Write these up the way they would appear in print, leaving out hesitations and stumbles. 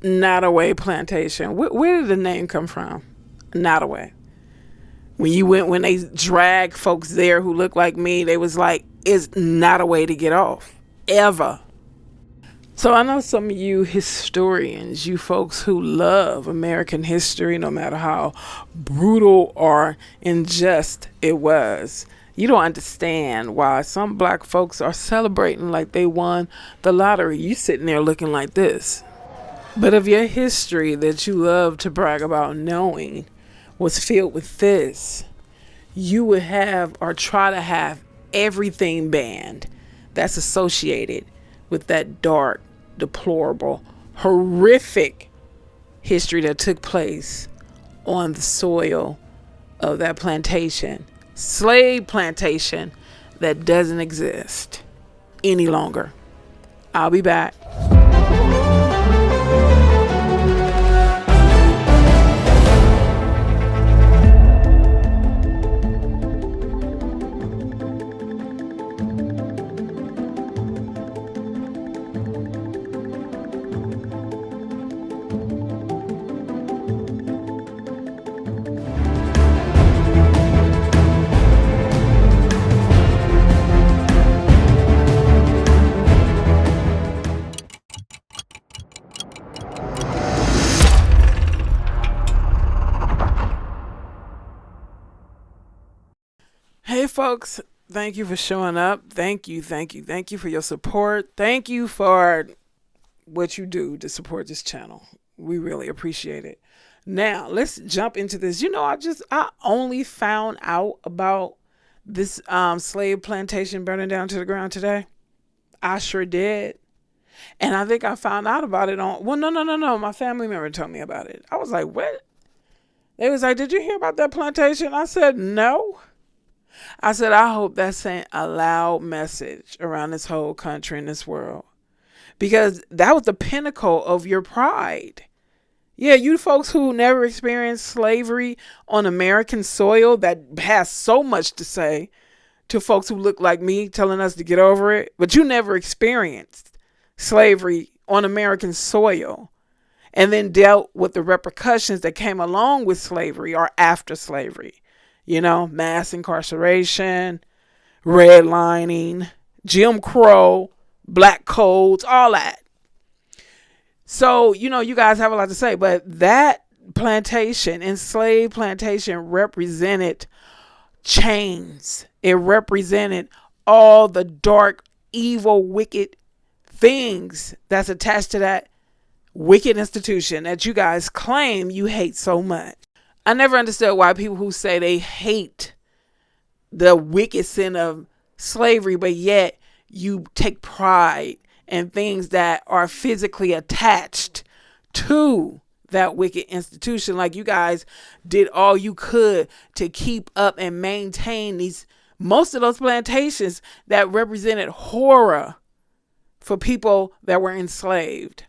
Nottoway Plantation. Where did the name come from? Nottaway. When they drag folks there who look like me, they was like, it's not a way to get off. Ever. So I know some of you historians, you folks who love American history, no matter how brutal or unjust it was, you don't understand why some black folks are celebrating like they won the lottery. You sitting there looking like this. But if your history that you love to brag about knowing was filled with this, you would have or try to have everything banned that's associated with that dark, deplorable, horrific history that took place on the soil of that plantation, slave plantation that doesn't exist any longer. I'll be back. Hey folks, thank you for showing up. Thank you for your support. Thank you for what you do to support this channel. We really appreciate it. Now, let's jump into this. I only found out about this slave plantation burning down to the ground today. I sure did. And I think I found out about it no. My family member told me about it. I was like, what? They was like, did you hear about that plantation? I said, no. I said, I hope that sent a loud message around this whole country and this world, because that was the pinnacle of your pride. Yeah, you folks who never experienced slavery on American soil, that has so much to say to folks who look like me telling us to get over it, but you never experienced slavery on American soil and then dealt with the repercussions that came along with slavery or after slavery. Mass incarceration, redlining, Jim Crow, black codes, all that. So, you guys have a lot to say, but that plantation, enslaved plantation, represented chains. It represented all the dark, evil, wicked things that's attached to that wicked institution that you guys claim you hate so much. I never understood why people who say they hate the wicked sin of slavery, but yet you take pride in things that are physically attached to that wicked institution. Like you guys did all you could to keep up and maintain most of those plantations that represented horror for people that were enslaved.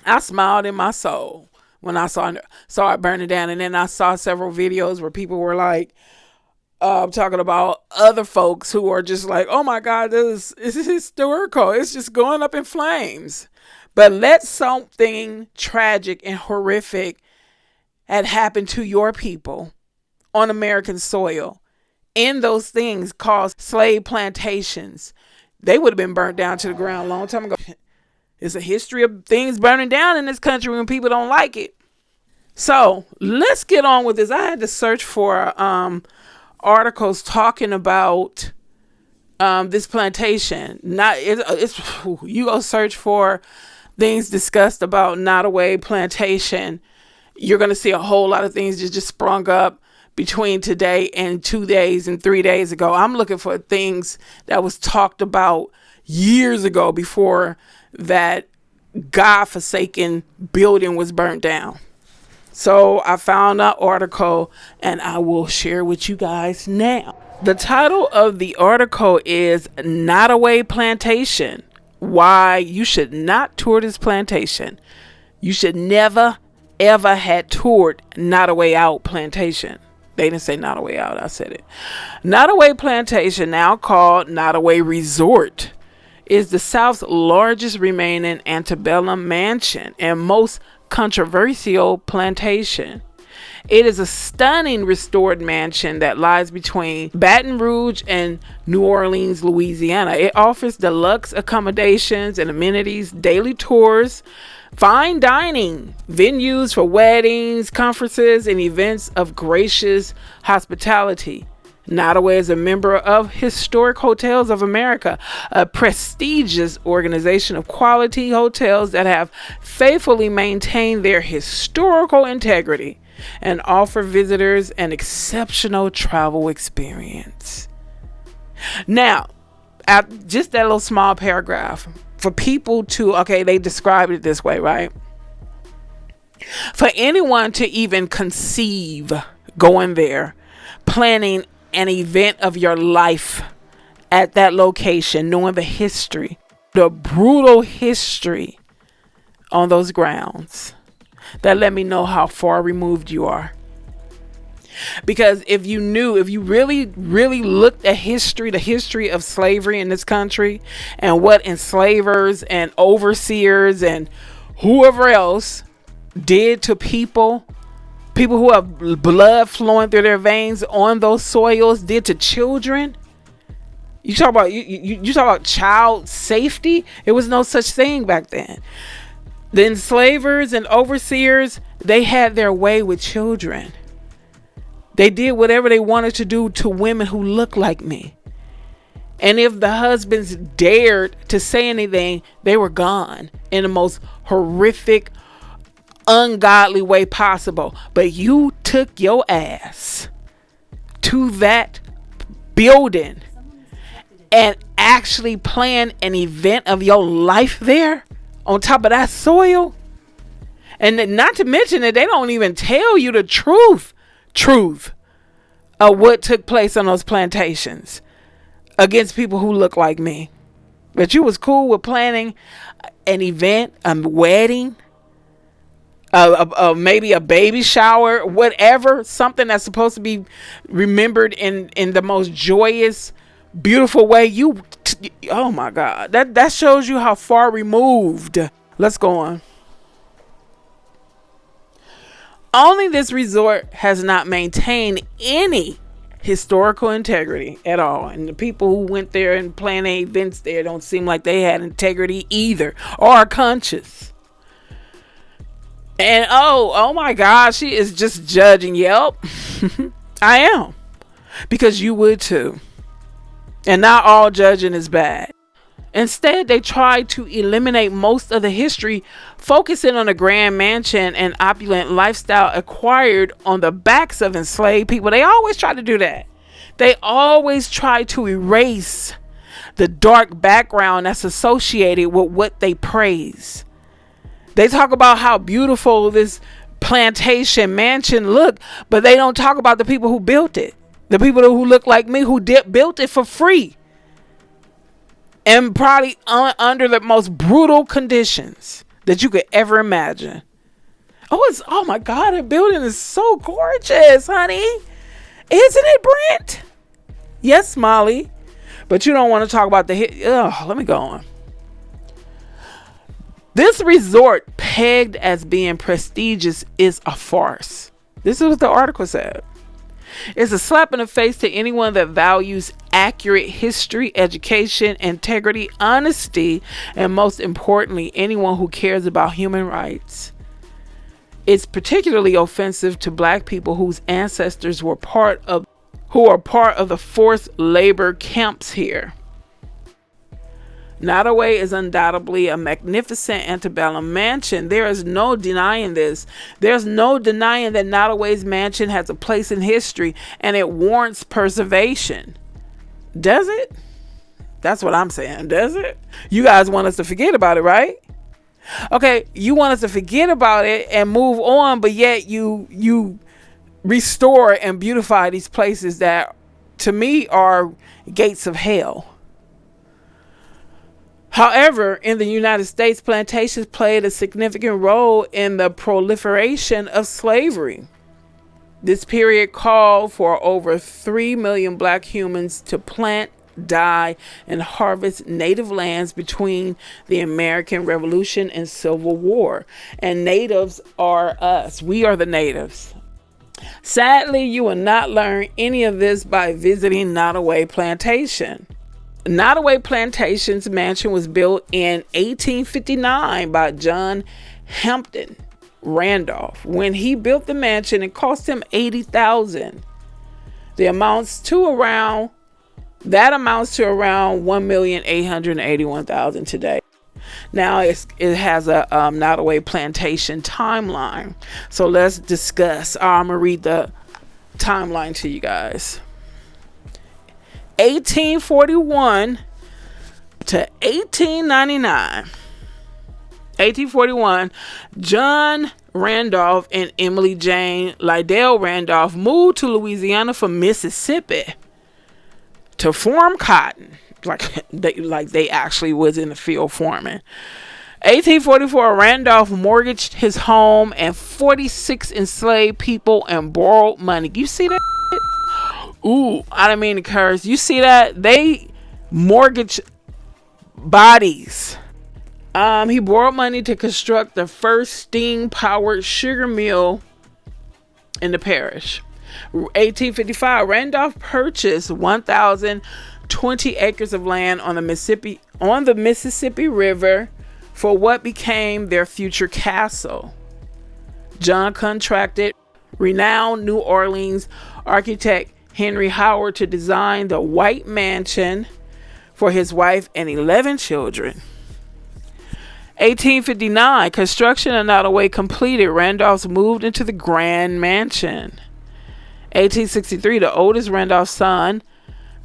I smiled in my soul when I saw it burning down. And then I saw several videos where people were like, talking about other folks who are just like, oh my God, this is historical. It's just going up in flames. But let something tragic and horrific had happened to your people on American soil. In those things called slave plantations, they would have been burnt down to the ground a long time ago. It's a history of things burning down in this country when people don't like it. So let's get on with this. I had to search for articles talking about this plantation. You go search for things discussed about Nottaway Plantation. You're going to see a whole lot of things that just sprung up between today and 2 days and 3 days ago. I'm looking for things that was talked about years ago before that godforsaken building was burnt down. So I found an article and I will share with you guys now. The title of the article is Nottaway Plantation. Why you should not tour this plantation. You should never, ever had toured Nottaway Out Plantation. They didn't say Nottaway Out, I said it. Nottaway Plantation, now called Nottaway Resort, is the South's largest remaining antebellum mansion and most controversial plantation. It is a stunning restored mansion that lies between Baton Rouge and New Orleans, Louisiana. It offers deluxe accommodations and amenities, daily tours, fine dining, venues for weddings, conferences, and events of gracious hospitality. Nottaway is a member of Historic Hotels of America, a prestigious organization of quality hotels that have faithfully maintained their historical integrity and offer visitors an exceptional travel experience. Now, just that little small paragraph for people to, okay, they described it this way, right? For anyone to even conceive going there, planning an event of your life at that location, knowing the history, the brutal history on those grounds, that let me know how far removed you are. Because if you really looked at history, the history of slavery in this country, and what enslavers and overseers and whoever else did to people who have blood flowing through their veins on those soils, did to children. You talk about child safety. There was no such thing back then. The enslavers and overseers, they had their way with children. They did whatever they wanted to do to women who looked like me. And if the husbands dared to say anything, they were gone in the most horrific, ungodly way possible. But you took your ass to that building and actually planned an event of your life there on top of that soil. And not to mention that they don't even tell you the truth of what took place on those plantations against people who look like me. But you was cool with planning an event, a wedding, maybe a baby shower, whatever, something that's supposed to be remembered in the most joyous, beautiful way. Oh my God, that shows you how far removed. Let's go on. Only this resort has not maintained any historical integrity at all. And the people who went there and planned events there don't seem like they had integrity either, or conscious. And oh my God, she is just judging. Yep, I am. Because you would too. And not all judging is bad. Instead, they tried to eliminate most of the history, focusing on the grand mansion and opulent lifestyle acquired on the backs of enslaved people. They always try to do that. They always try to erase the dark background that's associated with what they praise. They talk about how beautiful this plantation mansion looked, but they don't talk about the people who built it. The people who look like me, who built it for free. And probably under the most brutal conditions that you could ever imagine. Oh my God, the building is so gorgeous, honey. Isn't it, Brent? Yes, Molly. But you don't want to talk about let me go on. This resort, pegged as being prestigious, is a farce. This is what the article said. It's a slap in the face to anyone that values accurate history, education, integrity, honesty, and most importantly, anyone who cares about human rights. It's particularly offensive to Black people whose ancestors who are part of the forced labor camps here. Nottaway is undoubtedly a magnificent antebellum mansion. There is no denying this. There's no denying that Nottaway's mansion has a place in history and it warrants preservation. Does it? That's what I'm saying. Does it? You guys want us to forget about it, right? Okay, you want us to forget about it and move on, but yet you restore and beautify these places that, to me, are gates of hell. However, in the United States, plantations played a significant role in the proliferation of slavery. This period called for over 3 million Black humans to plant dye, and harvest native lands between the American Revolution and Civil War. And natives are us. We are the natives. Sadly, you will not learn any of this by visiting Nottoway Plantation. Nottoway Plantation's mansion was built in 1859 by John Hampton Randolph. When he built the mansion, it cost him $80,000. That amounts to around $1,881,000 today. Now it has a Nottoway Plantation timeline. So let's discuss. I'm gonna read the timeline to you guys. 1841 to 1899. 1841, John Randolph and Emily Jane Liddell Randolph moved to Louisiana from Mississippi to farm cotton, like they actually was in the field farming. 1844, Randolph mortgaged his home and 46 enslaved people and borrowed money. You see that? Ooh, I didn't mean to curse. You see that? They mortgaged bodies. He borrowed money to construct the first steam-powered sugar mill in the parish. 1855, Randolph purchased 1,020 acres of land on the Mississippi River for what became their future castle. John contracted renowned New Orleans architect Henry Howard to design the White Mansion for his wife and 11 children. 1859, construction of Nottaway completed. Randolph's moved into the Grand Mansion. 1863, the oldest Randolph son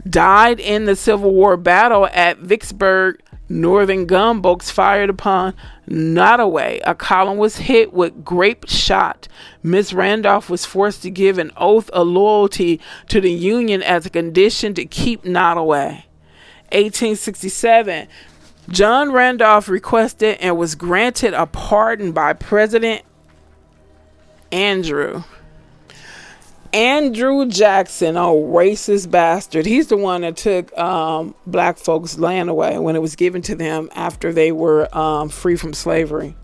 died in the Civil War battle at Vicksburg. Northern gunboats fired upon Nottaway. A column was hit with grape shot. Miss Randolph was forced to give an oath of loyalty to the Union as a condition to keep Nottaway. 1867, John Randolph requested and was granted a pardon by President Andrew Jackson, a racist bastard. He's the one that took black folks' land away when it was given to them after they were free from slavery.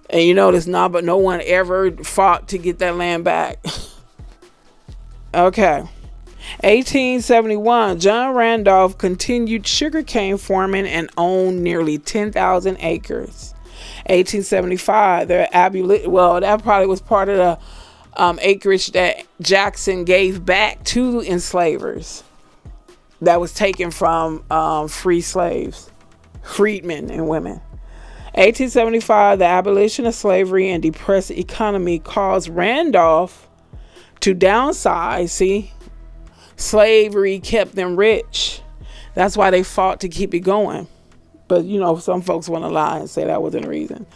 And you notice no one ever fought to get that land back. Okay. 1871, John Randolph continued sugarcane farming and owned nearly 10,000 acres. 1875, that probably was part of the acreage that Jackson gave back to enslavers that was taken from free slaves, freedmen and women. 1875, the abolition of slavery and depressed economy caused Randolph to downsize. See, slavery kept them rich. That's why they fought to keep it going. But, some folks want to lie and say that wasn't the reason.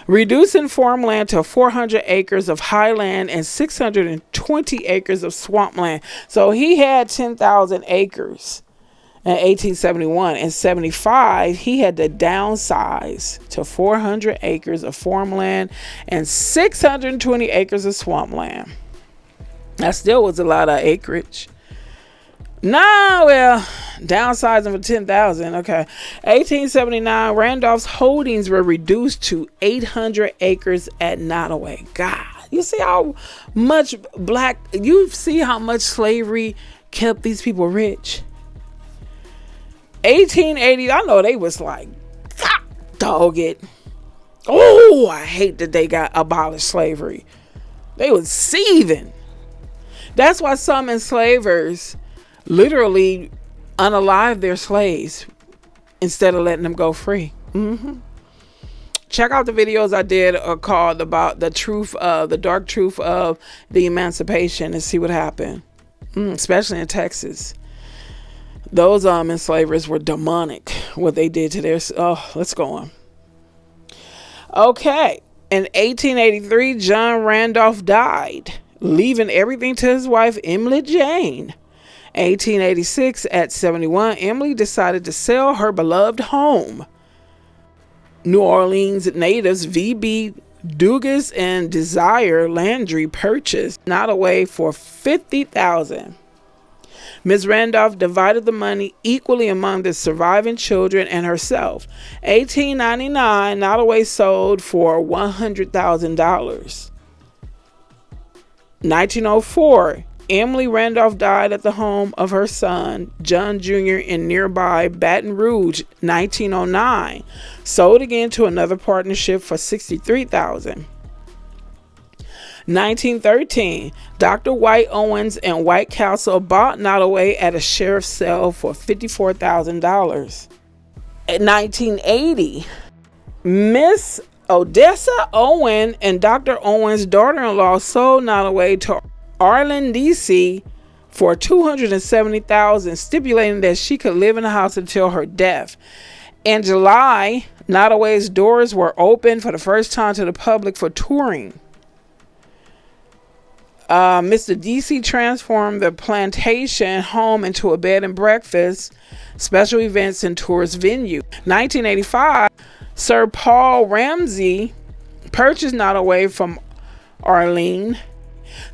Reducing farmland to 400 acres of highland and 620 acres of swampland. So he had 10,000 acres in 1871. In 75, he had to downsize to 400 acres of farmland and 620 acres of swampland. That still was a lot of acreage. Downsizing for 10,000. Okay. 1879, Randolph's holdings were reduced to 800 acres at Nottaway. God, you see how much slavery kept these people rich. 1880, I know they was like, God, dog it. Oh, I hate that they got abolished slavery. They was seething. That's why some enslavers literally unalive their slaves instead of letting them go free. Check out the videos I did called about the dark truth of the emancipation and see what happened, especially in Texas. Those enslavers were demonic, what they did to their... Oh, let's go on. Okay. In 1883, John Randolph died, leaving everything to his wife, Emily Jane. 1886, at 71, Emily decided to sell her beloved home. New Orleans natives V.B. Dugas and Desire Landry purchased Nottaway for $50,000. Ms. Randolph divided the money equally among the surviving children and herself. 1899, Nottaway sold for $100,000. 1904, Emily Randolph died at the home of her son, John Jr., in nearby Baton Rouge. 1909, sold again to another partnership for $63,000. 1913, Dr. White Owens and White Castle bought Nottaway at a sheriff's sale for $54,000. In 1980, Miss Odessa Owen and Dr. Owen's daughter-in-law sold Nottaway to Arlen, D.C. for $270,000, stipulating that she could live in the house until her death. In July, Nottaway's doors were opened for the first time to the public for touring. Mr. D.C. transformed the Plantation home into a bed and breakfast, special events, and tourist venue. 1985, Sir Paul Ramsey purchased Nottaway from Arlene.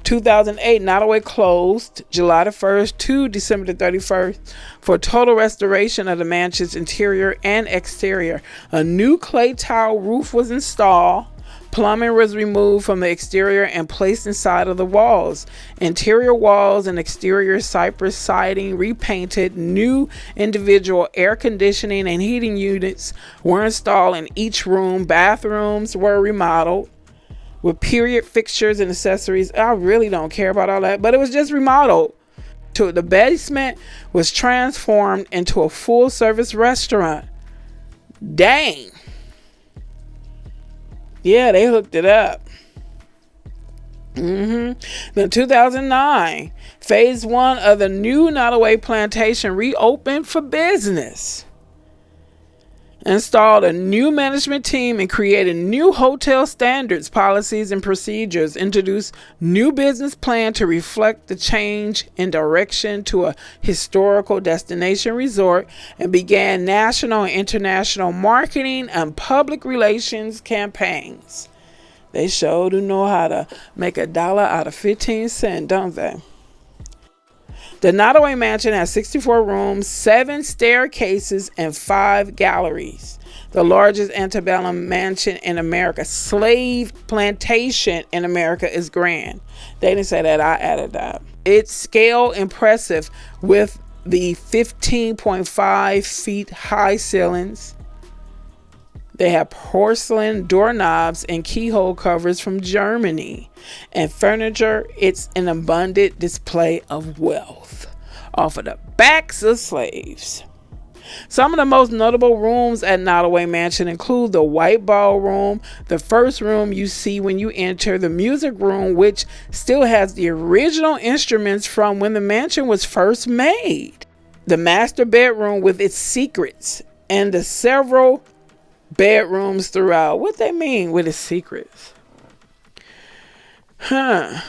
2008, Nottaway closed July the 1st to December the 31st for total restoration of the mansion's interior and exterior. A new clay tile roof was installed. Plumbing was removed from the exterior and placed inside of the walls. Interior walls and exterior cypress siding repainted. New individual air conditioning and heating units were installed in each room. Bathrooms were remodeled with period fixtures and accessories. I really don't care about all that, but it was just remodeled. The basement was transformed into a full-service restaurant. Dang. Yeah, they hooked it up. Then 2009, phase 1 of the new Nottaway Plantation reopened for business. Installed a new management team and created new hotel standards, policies, and procedures. Introduced new business plan to reflect the change in direction to a historical destination resort, and began national and international marketing and public relations campaigns. They sure do know how to make $1 out of 15 cents, don't they? The Nottaway Mansion has 64 rooms, 7 staircases, and 5 galleries. The largest antebellum mansion in America. Slave plantation in America is grand. They didn't say that, I added that. Its scale impressive with the 15.5 feet high ceilings. They have porcelain doorknobs and keyhole covers from Germany. And furniture, it's an abundant display of wealth off of the backs of slaves. Some of the most notable rooms at Nottaway Mansion include the White Ballroom, the first room you see when you enter, the music room, which still has the original instruments from when the mansion was first made, the master bedroom with its secrets, and the several bedrooms throughout. What they mean with its secrets? The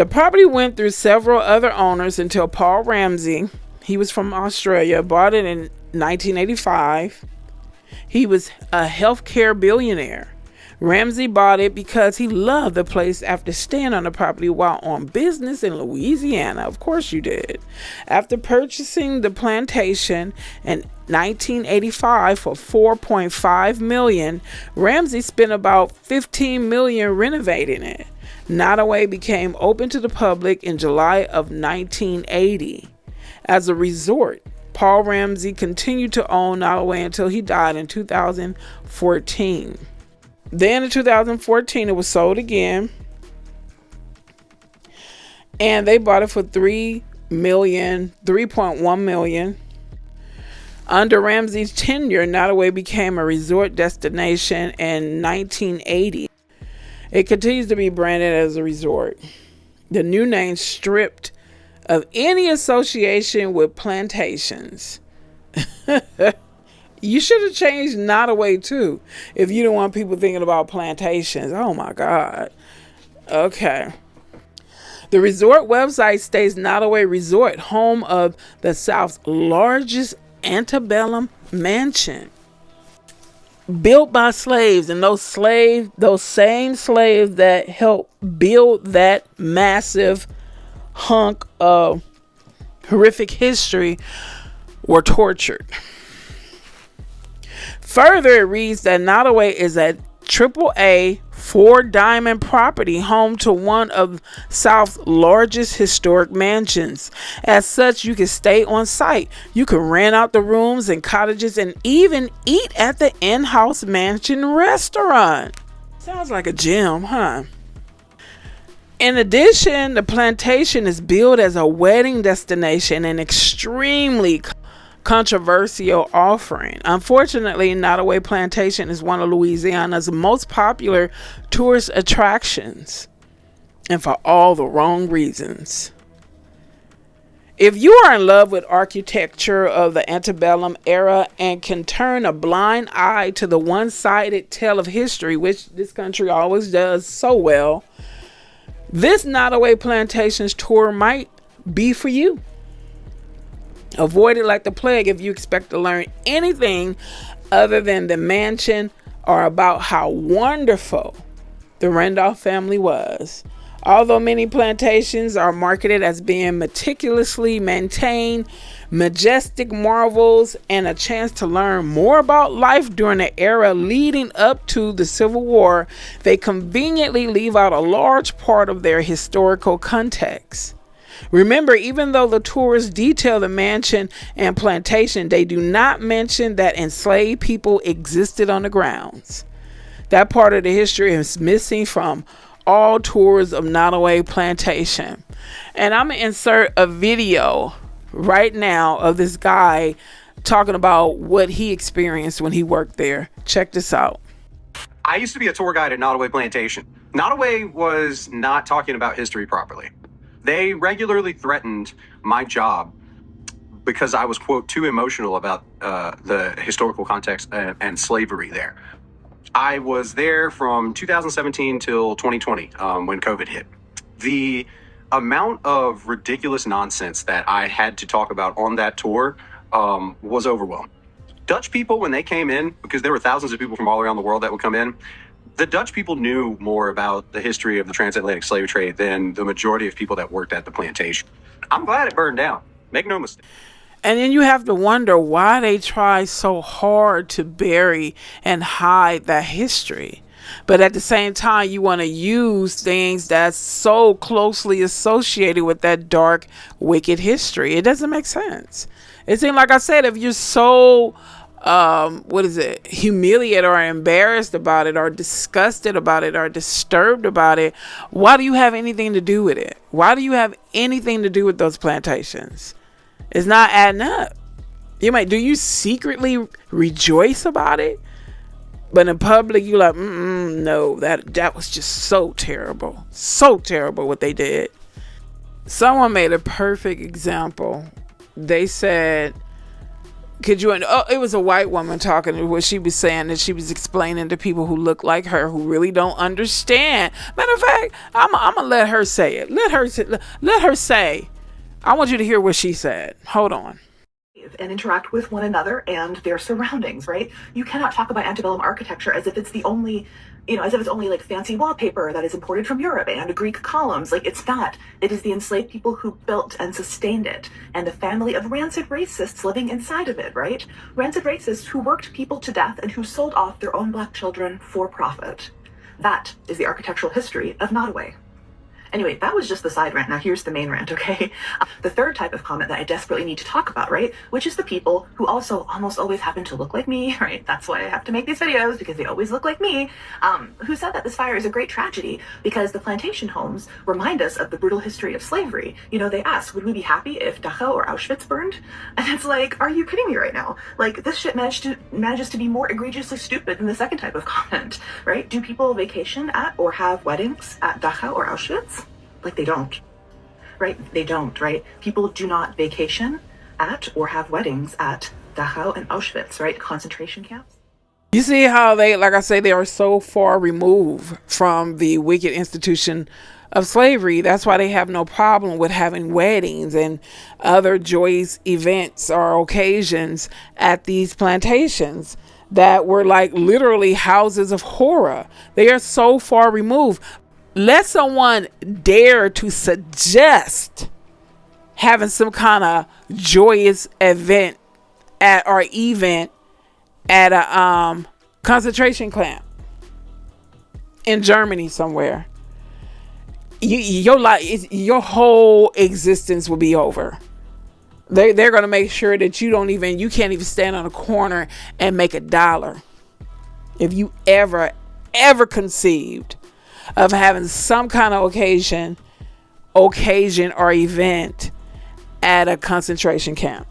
property went through several other owners until Paul Ramsey, he was from Australia, bought it in 1985. He was a healthcare billionaire. Ramsey bought it because he loved the place after staying on the property while on business in Louisiana. Of course you did. After purchasing the plantation in 1985 for $4.5 million, Ramsey spent about $15 million renovating it. Nottaway became open to the public in July of 1980. As a resort, Paul Ramsey continued to own Nottaway until he died in 2014. Then in 2014, it was sold again, and they bought it for $3.1 million. Under Ramsey's tenure, Nottaway became a resort destination in 1980. It continues to be branded as a resort. The new name stripped of any association with plantations. You should have changed Nottaway too, if you don't want people thinking about plantations. Oh my God. Okay. The resort website states Nottaway Resort, home of the South's largest antebellum mansion, built by slaves, and those same slaves that helped build that massive hunk of horrific history were tortured. Further, it reads that Nottaway is a AAA 4-diamond property home to one of South's largest historic mansions. As such, you can stay on site. You can rent out the rooms and cottages and even eat at the in-house mansion restaurant. Sounds like a gym, huh? In addition, the plantation is billed as a wedding destination, an extremely controversial offering. Unfortunately, Nottaway Plantation is one of Louisiana's most popular tourist attractions, and for all the wrong reasons. If you are in love with architecture of the antebellum era and can turn a blind eye to the one-sided tale of history, which this country always does so well, this Nottaway Plantation's tour might be for you. Avoid it like the plague if you expect to learn anything other than the mansion or about how wonderful the Randolph family was. Although many plantations are marketed as being meticulously maintained, majestic marvels, and a chance to learn more about life during the era leading up to the Civil War, they conveniently leave out a large part of their historical context. Remember, even though the tours detail the mansion and plantation, they do not mention that enslaved people existed on the grounds. That part of the history is missing from all tours of Nottaway Plantation. And I'm going to insert a video right now of this guy talking about what he experienced when he worked there. Check this out. I used to be a tour guide at Nottoway Plantation. Nottoway was not talking about history properly. They regularly threatened my job because I was, quote, too emotional about the historical context and slavery there. I was there from 2017 till 2020 when COVID hit. The amount of ridiculous nonsense that I had to talk about on that tour was overwhelming. Dutch people, when they came in, because there were thousands of people from all around the world that would come in, the Dutch people knew more about the history of the transatlantic slave trade than the majority of people that worked at the plantation. I'm glad it burned down. Make no mistake. And then you have to wonder why they try so hard to bury and hide that history. But at the same time, you want to use things that's so closely associated with that dark, wicked history. It doesn't make sense. It seems like I said, if you're so humiliated or embarrassed about it or disgusted about it or disturbed about it, why do you have anything to do with it? Why do you have anything to do with those plantations? It's not adding up. Do you secretly rejoice about it? But in public, you're like, no, that was just so terrible. So terrible what they did. Someone made a perfect example. They said, it was a white woman talking, what she was saying, that she was explaining to people who look like her, who really don't understand. Matter of fact, I'm gonna let her say it. Let her say. I want you to hear what she said. Hold on. And interact with one another and their surroundings, right? You cannot talk about antebellum architecture as if it's the only, as if it's only like fancy wallpaper that is imported from Europe and Greek columns. Like, it's not. It is the enslaved people who built and sustained it, and the family of rancid racists living inside of it, right? Rancid racists who worked people to death and who sold off their own black children for profit. That is the architectural history of Nottaway. Anyway, that was just the side rant. Now here's the main rant, okay? The third type of comment that I desperately need to talk about, right? Which is the people who also almost always happen to look like me, right? That's why I have to make these videos, because they always look like me, who said that this fire is a great tragedy because the plantation homes remind us of the brutal history of slavery. They ask, would we be happy if Dachau or Auschwitz burned? And it's like, are you kidding me right now? Like, this shit manages to be more egregiously stupid than the second type of comment, right? Do people vacation at or have weddings at Dachau or Auschwitz? Like, they don't, right? They don't, right? People do not vacation at or have weddings at Dachau and Auschwitz, right? Concentration camps. You see how they, like I say, they are so far removed from the wicked institution of slavery. That's why they have no problem with having weddings and other joyous events or occasions at these plantations that were like literally houses of horror. They are so far removed. Let someone dare to suggest having some kind of joyous event at a concentration camp in Germany somewhere. Your whole existence will be over. They're gonna make sure that you can't even stand on a corner and make $1 if you ever conceived of having some kind of occasion or event at a concentration camp.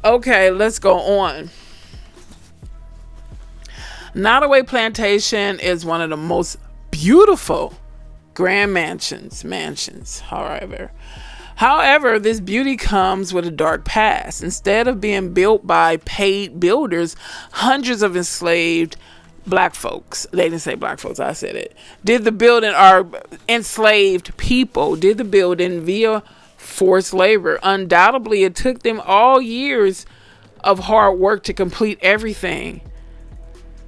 Okay, let's go on. Nottoway Plantation is one of the most beautiful grand mansions. However, this beauty comes with a dark past. Instead of being built by paid builders, hundreds of enslaved black folks, they didn't say black folks, I said it, enslaved people did the building via forced labor. Undoubtedly, it took them all years of hard work to complete everything.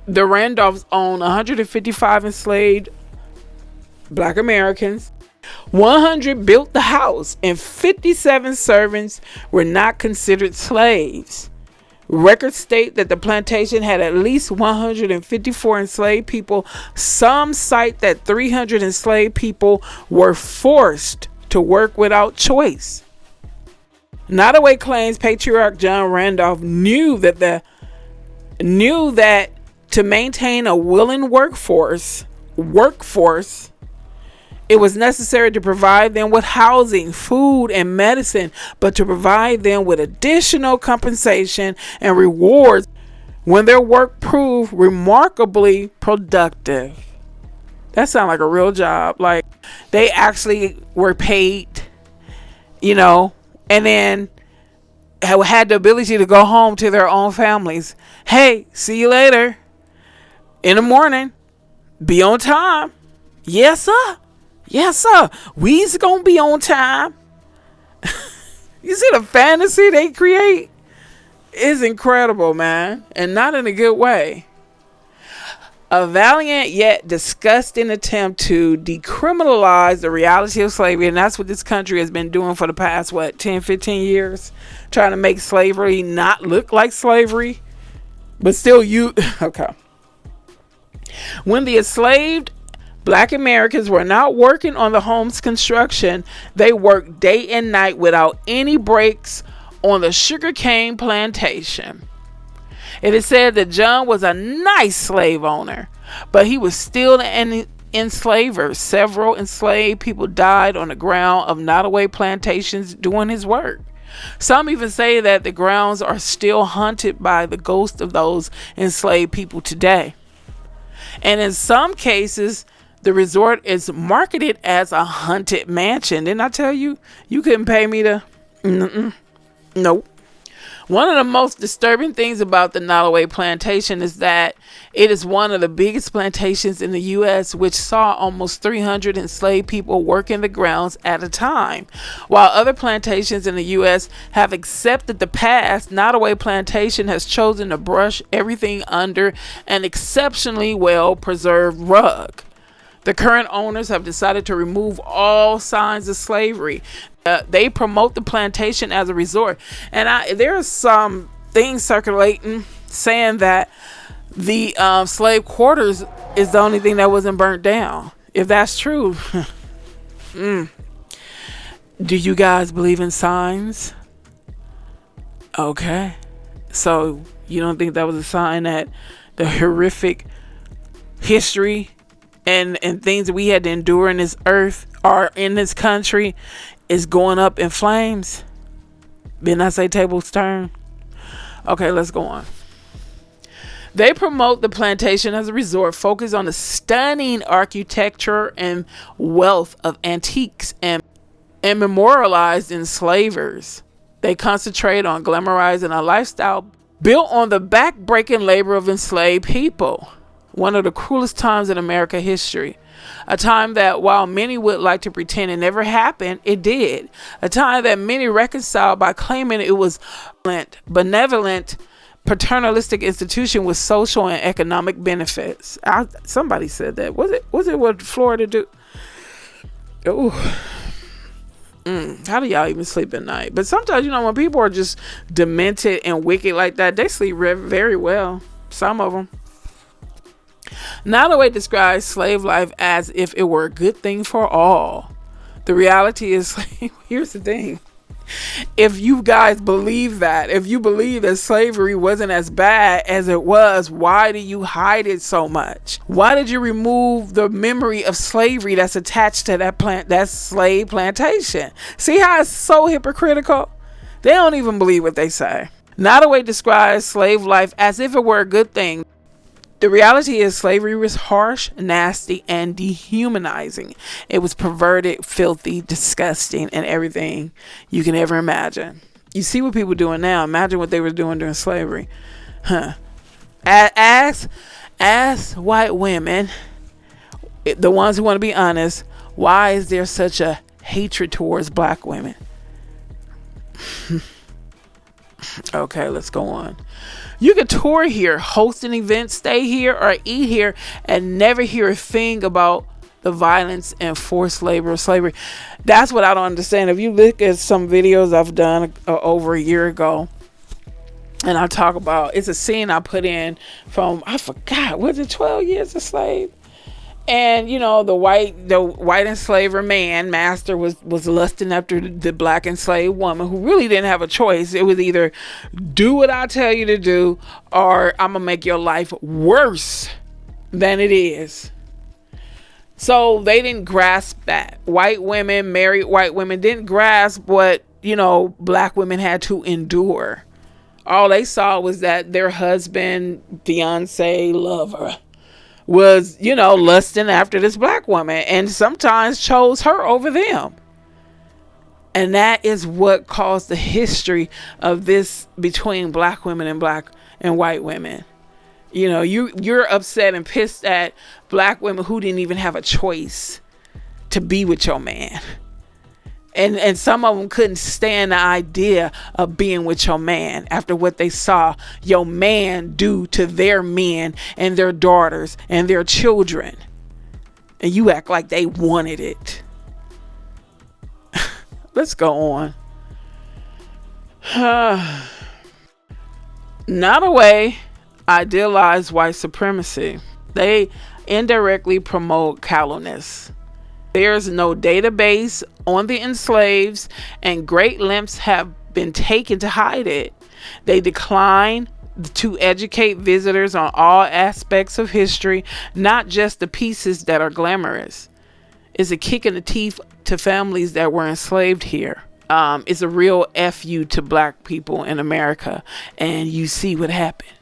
The Randolphs owned 155 enslaved black Americans. 100 built the house, and 57 servants were not considered slaves. Records state that the plantation had at least 154 enslaved people. Some cite that 300 enslaved people were forced to work without choice. Nottaway claims patriarch John Randolph knew that to maintain a willing workforce, it was necessary to provide them with housing, food, and medicine, but to provide them with additional compensation and rewards when their work proved remarkably productive. That sounds like a real job. Like they actually were paid, and then had the ability to go home to their own families. Hey, see you later. In the morning, be on time. Yes, sir. Yes, sir. We's gonna be on time. You see the fantasy they create? It's incredible, man. And not in a good way. A valiant yet disgusting attempt to decriminalize the reality of slavery. And that's what this country has been doing for the past, 10, 15 years? Trying to make slavery not look like slavery. But still okay. When the enslaved black Americans were not working on the home's construction, they worked day and night without any breaks on the sugarcane plantation. It is said that John was a nice slave owner, but he was still an enslaver. Several enslaved people died on the ground of Nottaway plantations doing his work. Some even say that the grounds are still haunted by the ghosts of those enslaved people today. And in some cases, the resort is marketed as a haunted mansion. Didn't I tell you? You couldn't pay me to... Nope. One of the most disturbing things about the Nottoway Plantation is that it is one of the biggest plantations in the U.S., which saw almost 300 enslaved people working the grounds at a time. While other plantations in the U.S. have accepted the past, Nottoway Plantation has chosen to brush everything under an exceptionally well-preserved rug. The current owners have decided to remove all signs of slavery. They promote the plantation as a resort. And there are some things circulating saying that the slave quarters is the only thing that wasn't burnt down. If that's true, do you guys believe in signs? Okay. So you don't think that was a sign that the horrific history and things that we had to endure in this earth or in this country is going up in flames? Didn't I say tables turn? Okay, let's go on. They promote the plantation as a resort, focus on the stunning architecture and wealth of antiques and memorialized enslavers. They concentrate on glamorizing a lifestyle built on the back-breaking labor of enslaved people. One of the cruelest times in American history. A time that, while many would like to pretend it never happened, it did. A time that many reconciled by claiming it was benevolent, paternalistic institution with social and economic benefits. Somebody said that. Was it what Florida do? Ooh. How do y'all even sleep at night? But sometimes, when people are just demented and wicked like that, they sleep very well. Some of them. Nottoway describes slave life as if it were a good thing for all. The reality is, here's the thing. If you guys believe that, if you believe that slavery wasn't as bad as it was, why do you hide it so much? Why did you remove the memory of slavery that's attached to that slave plantation? See how it's so hypocritical? They don't even believe what they say. Nottoway describes slave life as if it were a good thing. The reality is slavery was harsh, nasty, and dehumanizing. It was perverted, filthy, disgusting, and everything you can ever imagine. You see what people are doing now. Imagine what they were doing during slavery. Ask white women, the ones who want to be honest, why is there such a hatred towards black women? Okay, let's go on. You can tour here, host an event, stay here, or eat here, and never hear a thing about the violence and forced labor or slavery. That's what I don't understand. If you look at some videos I've done over a year ago, and I talk about, it's a scene I put in from, I forgot, was it 12 Years a Slave? And the white enslaver master was lusting after the black enslaved woman, who really didn't have a choice. It was either do what I tell you to do, or I'm gonna make your life worse than it is. So they didn't grasp that. Married white women didn't grasp what black women had to endure. All they saw was that their husband, fiance, lover was, lusting after this black woman, and sometimes chose her over them. And that is what caused the history of this between black women and white women. You're upset and pissed at black women who didn't even have a choice to be with your man. And some of them couldn't stand the idea of being with your man after what they saw your man do to their men and their daughters and their children. And you act like they wanted it. Let's go on. Nottoway idealize white supremacy. They indirectly promote callousness. There's no database on the enslaved, and great lengths have been taken to hide it. They decline to educate visitors on all aspects of history, not just the pieces that are glamorous. It's a kick in the teeth to families that were enslaved here. It's a real FU to black people in America, and you see what happened.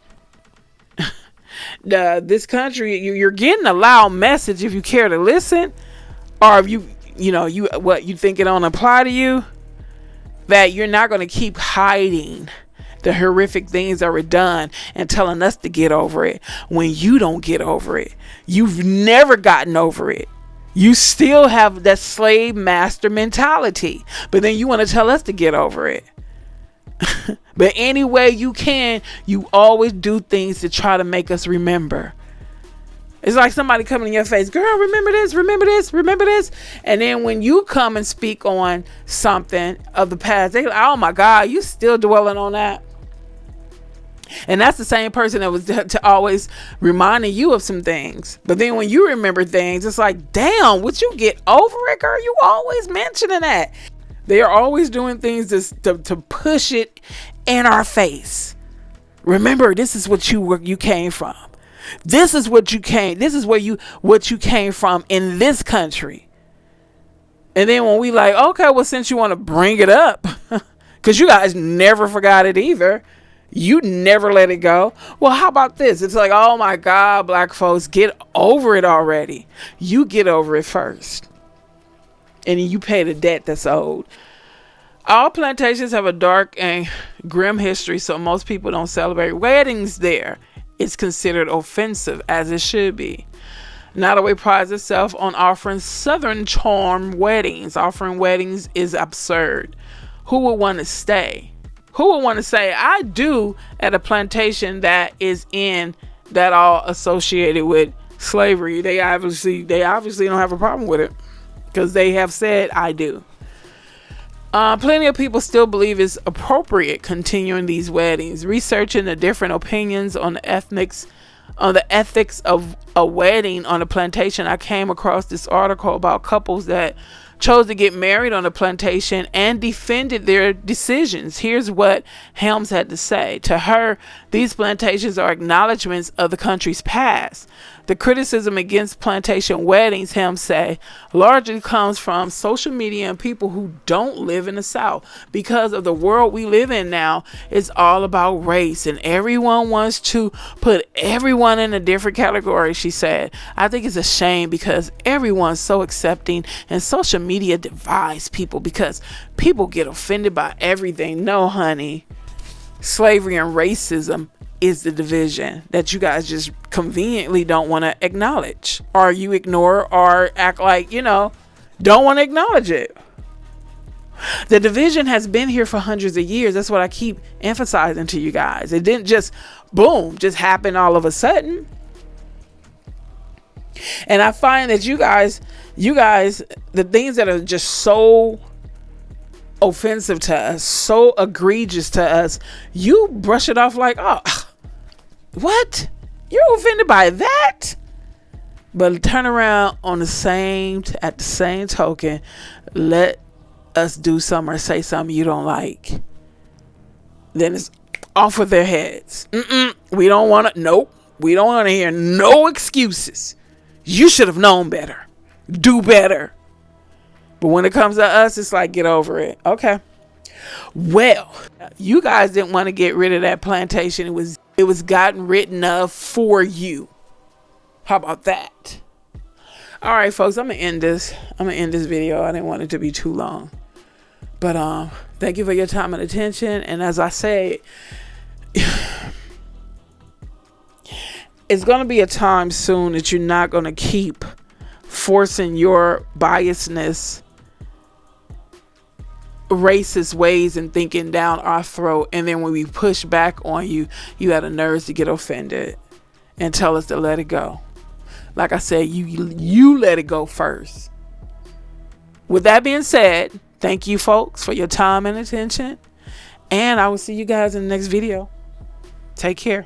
This country, you're getting a loud message if you care to listen. Or if you think it don't apply to you, that you're not going to keep hiding the horrific things that were done and telling us to get over it when you don't get over it. You've never gotten over it. You still have that slave master mentality, but then you want to tell us to get over it. But any way you can, you always do things to try to make us remember. It's like somebody coming in your face, girl, remember this, remember this, remember this. And then when you come and speak on something of the past, they like, oh my God, you still dwelling on that. And that's the same person that was to always reminding you of some things. But then when you remember things, it's like, damn, would you get over it, girl? You always mentioning that. They are always doing things to push it in our face. Remember, this is what you came from. This is what you came. This is what you came from in this country. And then when we like, okay, well, since you want to bring it up, because you guys never forgot it either. You never let it go. Well, how about this? It's like, oh my God, black folks, get over it already. You get over it first. And you pay the debt that's owed. All plantations have a dark and grim history, so most people don't celebrate weddings there. It's considered offensive, as it should be. Nottoway prides itself on offering Southern charm weddings. Offering weddings is absurd. Who would want to stay? Who would want to say, I do, at a plantation that is that all associated with slavery? They obviously don't have a problem with it, because they have said, I do. Plenty of people still believe it's appropriate continuing these weddings. Researching the different opinions on the ethics of a wedding on a plantation, I came across this article about couples that chose to get married on a plantation and defended their decisions. Here's what Helms had to say. To her, these plantations are acknowledgments of the country's past. The criticism against plantation weddings, Helms say, largely comes from social media and people who don't live in the South. Because of the world we live in now, it's all about race, and everyone wants to put everyone in a different category, she said. I think it's a shame because everyone's so accepting, and social media divides people because people get offended by everything. No, honey. Slavery and racism is the division that you guys just conveniently don't want to acknowledge, or you ignore, or act like, don't want to acknowledge it. The division has been here for hundreds of years. That's what I keep emphasizing to you guys. It didn't just just happen all of a sudden. And I find that you guys, the things that are just so offensive to us, so egregious to us, you brush it off like, oh, what? You're offended by that? But turn around at the same token, let us do something or say something you don't like. Then it's off with their heads. We don't want to. Nope. We don't want to hear no excuses. You should have known better. Do better. But when it comes to us, it's like, get over it. Okay. Well, you guys didn't want to get rid of that plantation. It was gotten written of for you. How about that? All right, folks, I'm gonna end this video. I didn't want it to be too long. But thank you for your time and attention. And as I say, it's gonna be a time soon that you're not gonna keep forcing your biasness, racist ways and thinking down our throat, and then when we push back on you, you had the nerves to get offended and tell us to let it go. Like I said, you let it go first. With that being said, thank you folks for your time and attention, and I will see you guys in the next video. Take care.